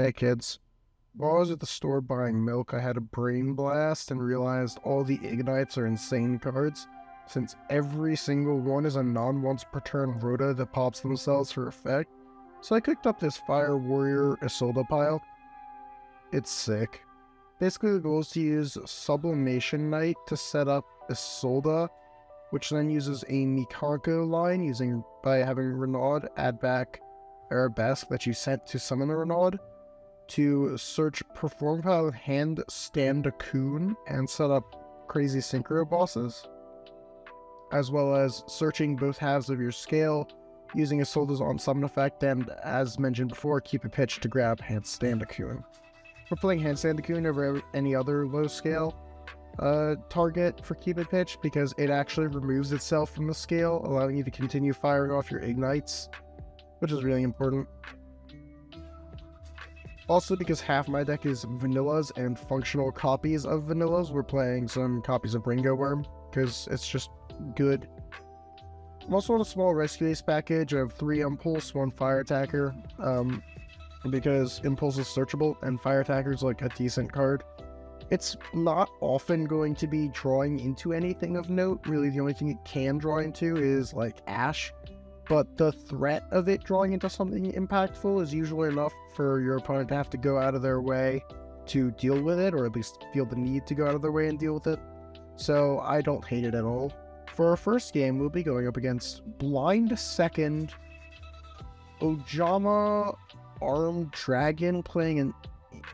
Hey kids, while I was at the store buying milk, I had a brain blast and realized all the ignites are insane cards, since every single one is a non-once per turn rota that pops themselves for effect. So I cooked up this Fire Warrior Isolde pile. It's sick. Basically the goal is to use Sublimation Knight to set up Isolde, which then uses a Mikanko line by having Renaud add back Arabesque that you sent to summon a Renaud, to search Perform Pile Hand Stand a Coon and set up crazy synchro bosses, as well as searching both halves of your scale using Isolde's on summon effect, and as mentioned before, keep a pitch to grab Hand Stand a Coon. We're playing Hand Stand a Coon over any other low scale target for keep a pitch because it actually removes itself from the scale, allowing you to continue firing off your ignites, which is really important. Also, because half my deck is vanillas and functional copies of vanillas, we're playing some copies of Ringo Worm, because it's just good. I'm also on a small Rescue Ace package. I have 3 Impulse, 1 Fire Attacker, because Impulse is searchable, and Fire Attacker is like a decent card. It's not often going to be drawing into anything of note. Really, the only thing it can draw into is like Ash. But the threat of it drawing into something impactful is usually enough for your opponent to have to go out of their way to deal with it, or at least feel the need to go out of their way and deal with it. So I don't hate it at all. For our first game, we'll be going up against Blind Second, Ojama Armed Dragon playing an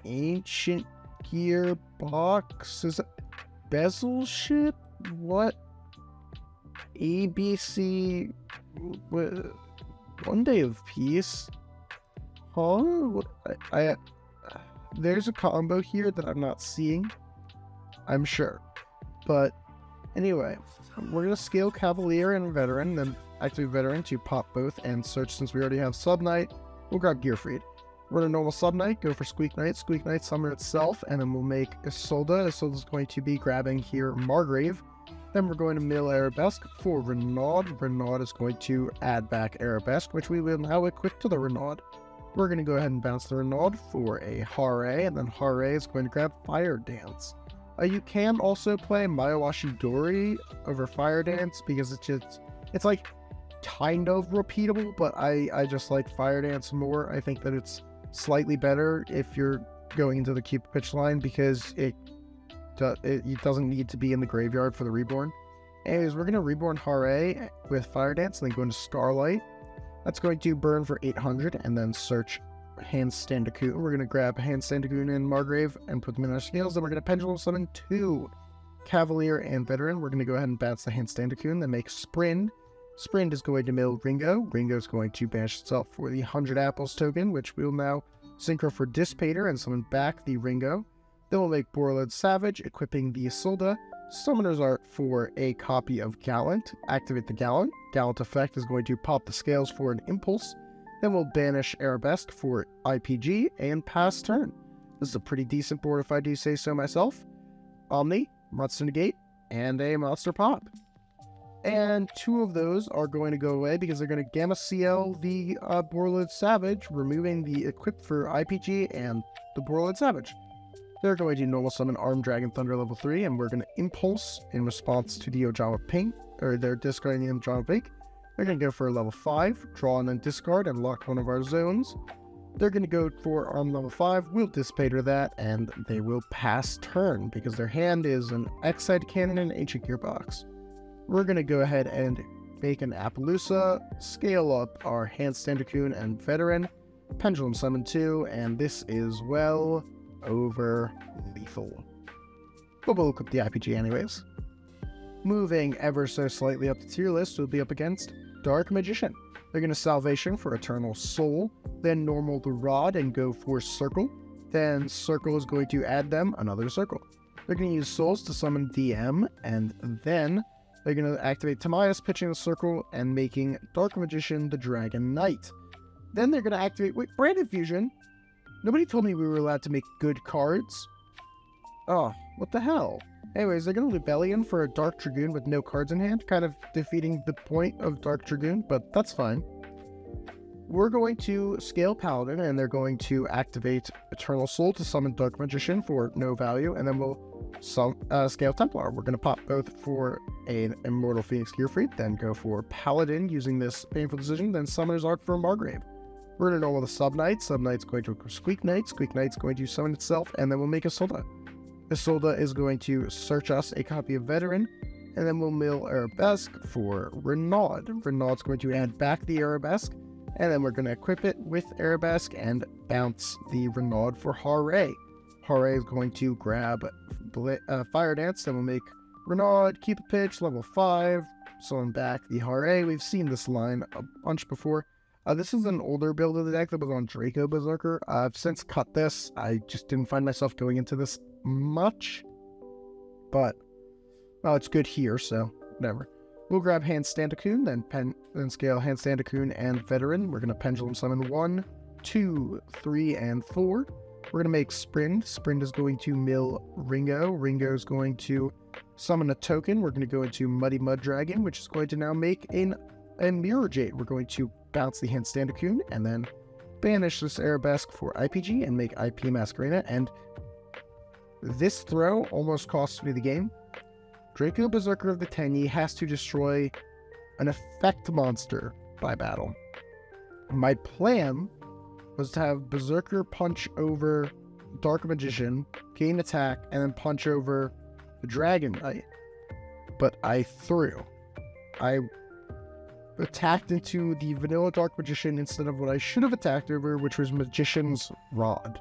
Ancient Gear box. Is it Bezel Ship? What? ABC... One Day of Peace? Huh? What? There's a combo here that I'm not seeing, I'm sure. But anyway, we're going to scale Cavalier and Veteran, then activate Veteran to pop both and search. Since we already have Sub Knight, we'll grab Gearfried. We're going to normal Sub Knight, go for Squeak Knight summon itself, and then we'll make Isolde. Isolde's going to be grabbing here Margrave. Then we're going to mill Arabesque for Renaud. Renaud is going to add back Arabesque, which we will now equip to the Renaud. We're going to go ahead and bounce the Renaud for a Hare, and then Hare is going to grab Fire Dance. You can also play Mayawashi Dori over Fire Dance because it's like kind of repeatable, but I just like Fire Dance more. I think that it's slightly better if you're going into the keep pitch line because it doesn't need to be in the graveyard for the Reborn. Anyways, we're going to Reborn Hare with Fire Dance and then go into Starlight. That's going to burn for 800 and then search Hand Stand a Coon. We're going to grab Hand Stand a Coon and Margrave and put them in our scales. Then we're going to Pendulum Summon 2 Cavalier and Veteran. We're going to go ahead and bounce the Hand Stand a Coon, then make Sprint. Sprint is going to mill Ringo. Ringo is going to banish itself for the 100 Apples token, which we'll now synchro for Dissipator and summon back the Ringo. Then we'll make Borled Savage, equipping the Isolde. Summoner's Art for a copy of Gallant. Activate the Gallant. Gallant effect is going to pop the scales for an Impulse. Then we'll banish Arabesque for IPG and pass turn. This is a pretty decent board if I do say so myself. Omni, Monster Negate, and a Monster Pop. And 2 of those are going to go away because they're going to Gamma CL the Borled Savage, removing the equip for IPG and the Borled Savage. They're going to normal summon Armed Dragon Thunder level 3, and we're going to Impulse in response to the Ojama Pink, or they're discarding the Ojama Pink. They're going to go for a level 5, draw and then discard and lock one of our zones. They're going to go for Arm level 5, we'll Dissipator that, and they will pass turn because their hand is an X-Side Cannon and Ancient Gearbox. We're going to go ahead and make an Appaloosa, scale up our Hand Stand a Coon and Veteran, Pendulum Summon 2, and this is, well, over lethal. But we'll equip the IPG anyways. Moving ever so slightly up the tier list, we'll be up against Dark Magician. They're going to Salvation for Eternal Soul, then normal the Rod and go for Circle. Then Circle is going to add them another Circle. They're going to use Souls to summon DM, and then they're going to activate Timaeus, pitching the Circle and making Dark Magician the Dragon Knight. Then they're going to activate Branded Fusion. Nobody told me we were allowed to make good cards. Oh, what the hell? Anyways, they're going to Rebellion for a Dark Dragoon with no cards in hand, kind of defeating the point of Dark Dragoon, but that's fine. we're going to scale Paladin, and they're going to activate Eternal Soul to summon Dark Magician for no value, and then we'll scale Templar. We're going to pop both for an Immortal Phoenix Gearfried, then go for Paladin using this painful decision, then Summoner's Arc for Margrave. We're going to normal the Sub-Knight. Sub-Knight's going to Squeak Knight. Squeak Knight's going to summon itself, and then we'll make Isolde. Isolde is going to search us a copy of Veteran, and then we'll mill Arabesque for Renaud. Renaud's going to add back the Arabesque, and then we're going to equip it with Arabesque and bounce the Renaud for Hare. Hare is going to grab Fire Dance, then we'll make Renaud, keep a pitch, level 5, summon back the Hare. We've seen this line a bunch before. This is an older build of the deck that was on Draco Berserker. I've since cut this. I just didn't find myself going into this much. But, well, it's good here, so whatever. We'll grab Handstand Cocoon, then scale Handstand Cocoon and Veteran. We're going to Pendulum Summon 1, 2, 3, and 4. We're going to make Sprint. Sprint is going to mill Ringo. Ringo is going to summon a token. We're going to go into Muddy Mud Dragon, which is going to now make a Mirror Jade. We're going to bounce the Handstand Cocoon and then banish this Arabesque for IPG and make IP Masquerena. And this throw almost costs me the game. Draco Berserker of the Tenyi has to destroy an effect monster by battle. My plan was to have Berserker punch over Dark Magician, gain attack, and then punch over the Dragon Knight. But I attacked into the vanilla Dark Magician instead of what I should have attacked over, which was Magician's Rod.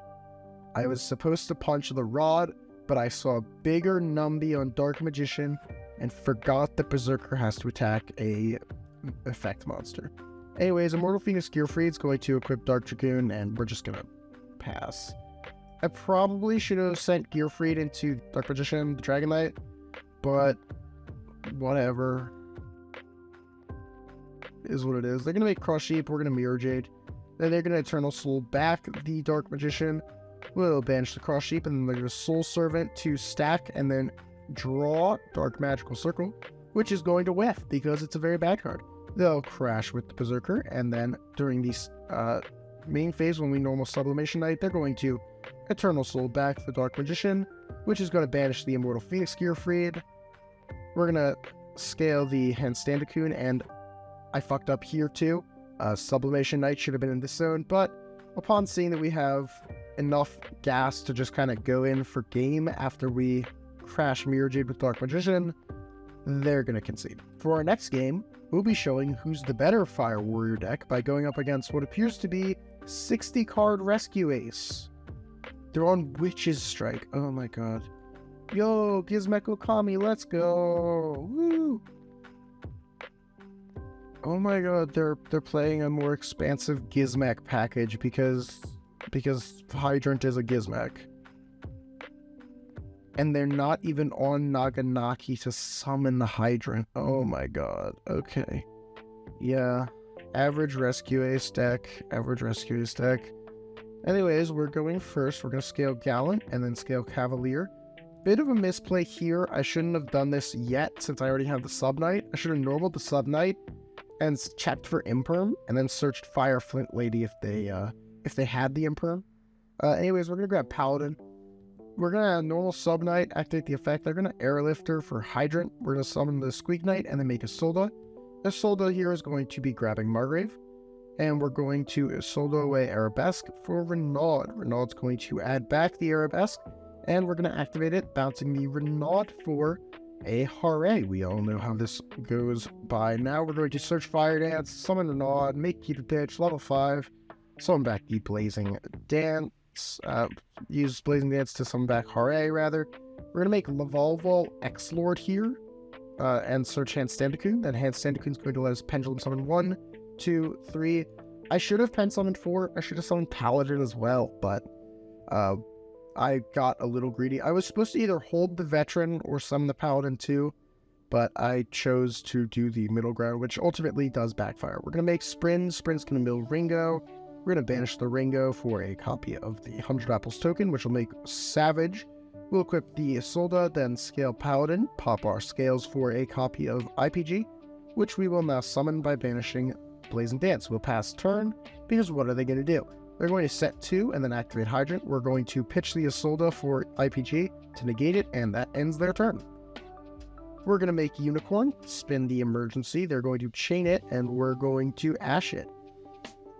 I was supposed to punch the Rod, but I saw a bigger Numby on Dark Magician and forgot that Berserker has to attack a effect monster. Anyways, Immortal Phoenix Gearfried is going to equip Dark Dragoon, and we're just gonna pass. I probably should have sent Gearfried into Dark Magician, the Dragon Knight, but whatever. Is what it is. They're gonna make Cross Sheep, we're gonna Mirror Jade. Then they're gonna Eternal Soul back the Dark Magician. We'll banish the Cross Sheep, and then they're gonna Soul Servant to stack and then draw Dark Magical Circle, which is going to whiff because it's a very bad card. They'll crash with the Berserker, and then during the main phase when we normal Sublimation Knight, they're going to Eternal Soul back the Dark Magician, which is going to banish the Immortal Phoenix Gearfried. We're gonna scale the Handstand Cocoon, and I fucked up here too. Sublimation Knight should have been in this zone, but upon seeing that we have enough gas to just kind of go in for game after we crash Mirror Jade with Dark Magician, they're going to concede. For our next game, we'll be showing who's the better Fire Warrior deck by going up against what appears to be 60 card Rescue Ace. They're on Witch's Strike. Oh my god. Yo, Gizmek Okami, let's go. Woo! Oh my god, they're playing a more expansive Gizmek package because Hydrant is a Gizmek. And they're not even on Naganaki to summon the Hydrant. Oh my god. Okay. Yeah. Average Rescue Ace deck. Anyways, we're going first. We're going to scale Gallant and then scale Cavalier. Bit of a misplay here. I shouldn't have done this yet since I already have the Sub-Knight. I should have normaled the Sub-Knight and checked for Imperm and then searched Fire Flint Lady if they had the Imperm. Anyways, we're going to grab Paladin. We're going to normal Sub-Knight, activate the effect. They're going to Airlifter for Hydrant. We're going to summon the Squeak Knight and then make Isolde. Isolde here is going to be grabbing Margrave. And we're going to Isolde away Arabesque for Renaud. Renaud's going to add back the Arabesque. And we're going to activate it, bouncing the Renaud for a Hare. We all know how this goes by now. We're going to search Fire Dance, summon Renaud, make Keep It Pitch, level 5. Summon back the Blazing Dance. Use Blazing Dance to summon back Hare, rather. We're going to make Lavalval X-Lord here, and search Handstand Cocoon. Then Handstand Cocoon's going to let us Pendulum Summon 1, 2, 3. I should have Pen Summoned 4. I should have summoned Paladin as well, but I got a little greedy. I was supposed to either hold the Veteran or summon the Paladin too, but I chose to do the middle ground, which ultimately does backfire. We're going to make Sprint. Sprint's going to mill Ringo. We're going to banish the Ringo for a copy of the 100 Apples token, which will make Savage. We'll equip the Isolde, then scale Paladin, pop our scales for a copy of IPG, which we will now summon by banishing Blazing Dance. We'll pass turn, because what are they going to do? They're going to set 2 and then activate Hydrant. We're going to pitch the Isolde for IPG to negate it, and that ends their turn. We're going to make Unicorn, spin the Emergency. They're going to chain it, and we're going to Ash it.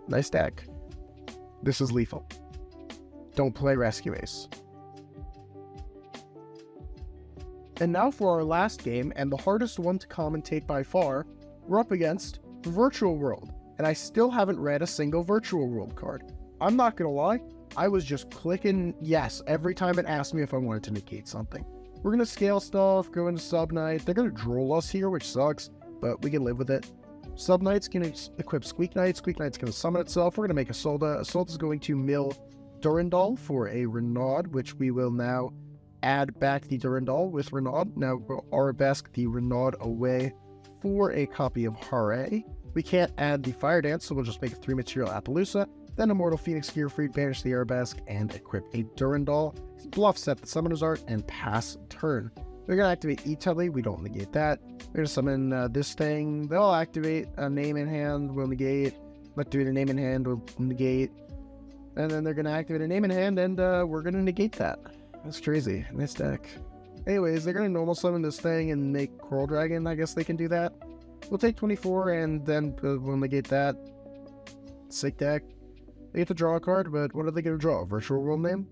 Nice deck. This is lethal. Don't play Rescue Ace. And now for our last game, and the hardest one to commentate by far, we're up against Virtual World. And I still haven't read a single Virtual World card. I'm not gonna lie, I was just clicking yes every time it asked me if I wanted to negate something. We're gonna scale stuff, go into Sub Knight. They're gonna droll us here, which sucks, but we can live with it. Sub Knight's gonna equip Squeak Knight. Squeak Knight's gonna summon itself. We're gonna make Isolde. Isolde's going to mill Durandal for a Renaud, which we will now add back the Durandal with Renaud. Now we'll Arabesque the Renaud away for a copy of Hare. We can't add the Fire Dance, so we'll just make a 3-material Appaloosa, then Immortal Phoenix Gearfried, banish the Arabesque, and equip a Durandal. Bluff set the Summoner's Art, and pass turn. We're going to activate E-Tully, we don't negate that. We're going to summon this thing, they'll activate a Name in Hand, we'll negate. Activate a Name in Hand, we'll negate. And then they're going to activate a Name in Hand, and we're going to negate that. That's crazy. Nice deck. Anyways, they're going to normal summon this thing and make Coral Dragon. I guess they can do that. We'll take 24 and then we'll negate that. Sick deck. They get to draw a card, but what are they going to draw? A Virtual World name?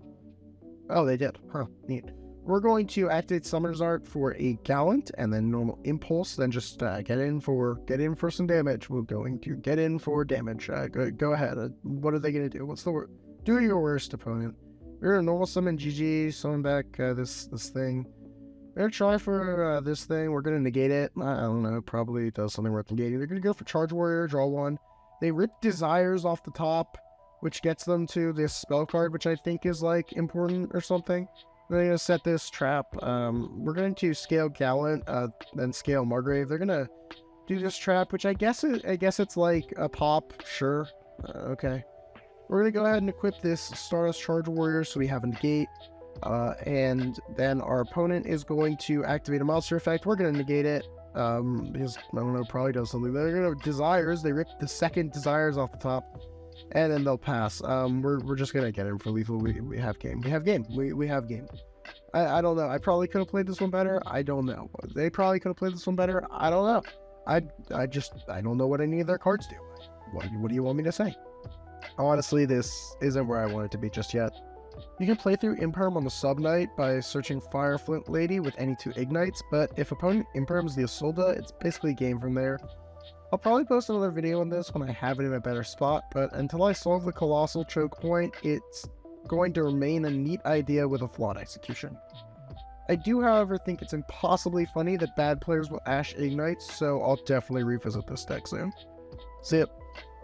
Oh, they did. Huh, neat. We're going to activate Summoner's Art for a Gallant and then normal Impulse, then just get in for some damage. We're going to get in for damage. Go ahead. What are they going to do? What's the word? Do your worst, opponent. We're going to normal summon GG, summon back this thing. We're going to try for this thing. We're going to negate it. I don't know. Probably does something worth negating. They're going to go for Charge Warrior, draw 1. They rip Desires off the top, which gets them to this spell card, which I think is, like, important or something. They're going to set this trap. We're going to scale Gallant, then scale Margrave. They're going to do this trap, which I guess it's like a pop. Sure. Okay. We're going to go ahead and equip this Stardust Charge Warrior so we have a negate. And then our opponent is going to activate a monster effect. We're going to negate it. Because, I don't know, probably does something. They're going to Desires. They rip the second Desires off the top. And then they'll pass. We're just going to get in for lethal. We have game. We have game. We have game. I don't know. I probably could have played this one better. I don't know. They probably could have played this one better. I don't know. I don't know what any of their cards do. What do you want me to say? Honestly, this isn't where I want it to be just yet. You can play through Imperm on the Sub Knight by searching Fireflint Lady with any 2 ignites, but if opponent Imperms the Isolde, it's basically game from there. I'll probably post another video on this when I have it in a better spot, but until I solve the Colossal Choke point, it's going to remain a neat idea with a flawed execution. I do, however, think it's impossibly funny that bad players will Ash ignites, so I'll definitely revisit this deck soon. See ya.